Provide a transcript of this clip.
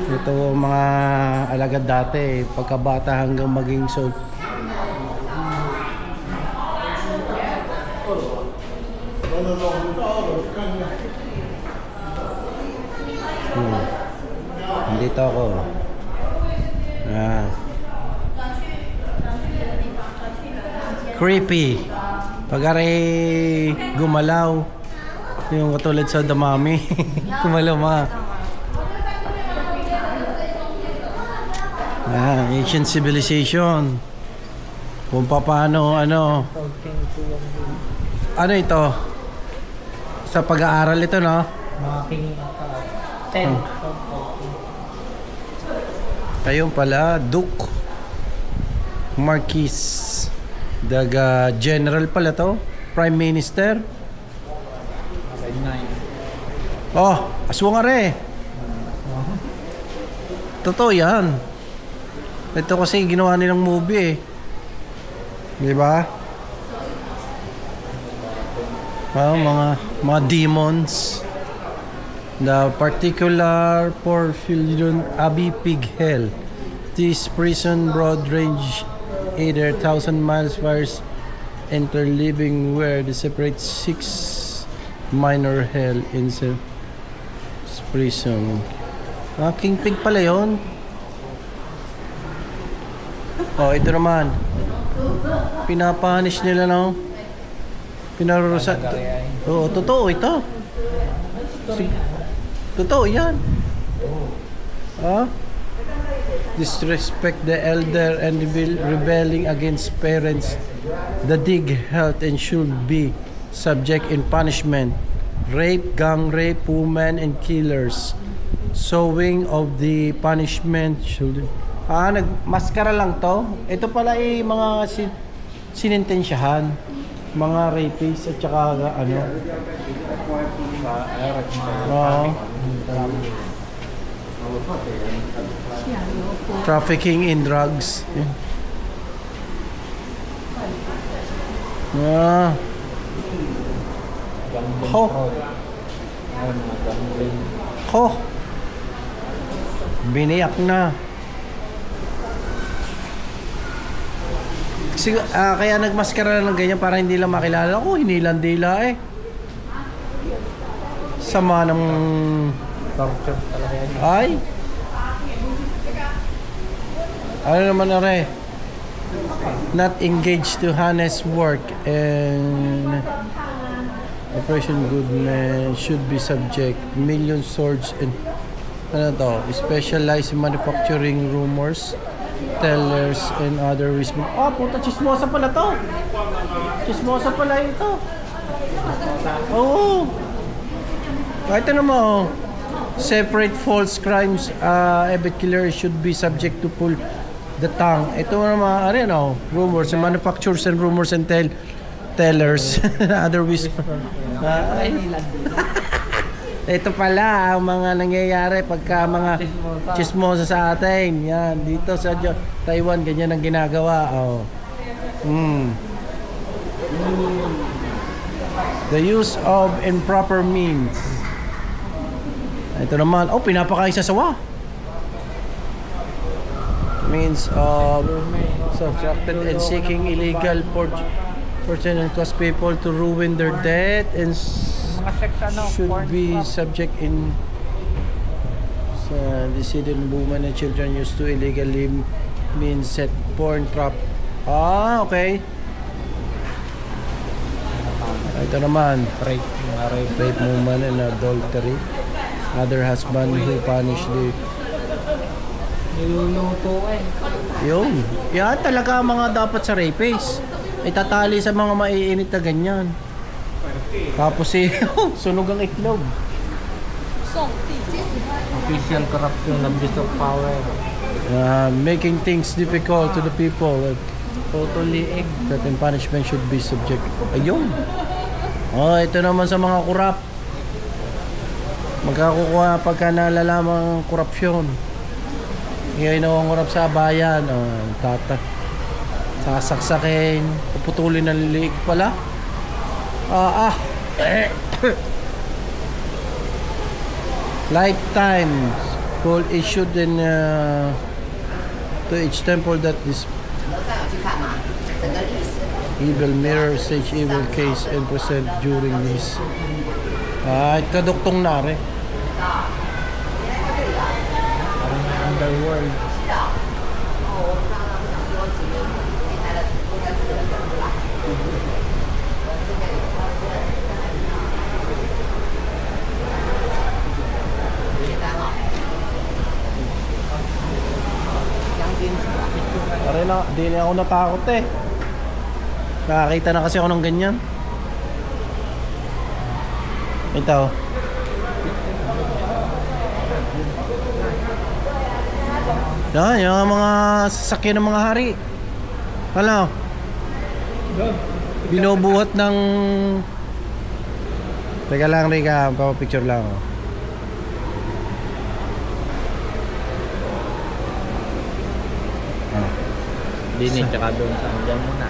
Ito mga alagad dati, pagkabata hanggang maging so. Dito ako. Creepy. Pag-aray gumalaw. Yung katulad sa Damami. Gumalaw mga. Ancient civilization. Kung paano ano ito? Sa pag-aaral ito, no? Mga king 10. Ayun pala, Duke Marquis. Daga general pala to. Prime Minister. Oh, aswangare. Totoo yan. Ito kasi ginawa nilang movie eh. Di ba? Mga demons. The particular Porphyrion Abbey Pig Hell. This prison broad range either 1,000 miles fires interleaving where they separate 6 minor hell in prison. King Pig pala yun. Oh, ito naman. Pinapanish nila, no? Pinarurusan. Oo, totoo ito. Totoo yan. Disrespect the elder and rebelling against parents. The dig health and should be subject in punishment. Rape, gang rape, women and killers. Sowing of the punishment should. Nagmaskara lang to. Ito pala ay mga sinintensyahan. Mga rapists at saka ano. Trafficking in drugs. Biniyak na. Kaya nagmaskara lang ng ganyan para hindi lang makilala ko. Hinilandila eh. Sama ng torture talaga yan. Ay. Ano naman na rin? Not engaged to honest work and Operation Goodman should be subject million swords and specialized in manufacturing rumors, tellers and other wisdom. Puta, chismosa pala to. Chismosa pala ito. Oo. Ito naman, separate false crimes. Every killer should be subject to pull the tongue. Ito naman, rumors and manufacturers and rumors and tellers. Other whisper. Ito pala ang mga nangyayari pagka mga chismosa sa atin. Yan, dito sa Taiwan, ganyan ang ginagawa. The use of improper means. Ito naman, pinapakain sa sawa. Means of subtracted and seeking illegal fortune and cause people to ruin their debt and should be subject in decedent women and children used to illegally means set porn trap. Okay. Ito naman, rape woman and adultery. Other husband who punish the niluluto eh. Yun. Yan talaga mga dapat sa rapist. Itatali sa mga maiinit na ganyan. Tapos sunog ang itlog. Official corruption, abuse of power. Making things difficult to the people. Totally egg. Certain punishment should be subject. Ayun. Ito naman sa mga kurap. Magkakukuha pagka nalalaman ang korupsyon. Ngayon ang kurap sa bayan. Sasaksakin. Puputulin ng liig pala. Lifetime Paul issued in to each temple that this evil mirror sage evil case and present during this kaduktong nare. Parang underworld. Pare na, di na ako natakot eh. Nakakita na kasi ako ng ganyan. Ito. Yan, yung mga sasakyan ng mga hari. Ano? Binubuhat ng... Teka lang, Rika. Papapicture lang ako. Dinin, tsaka doon sa dyan muna.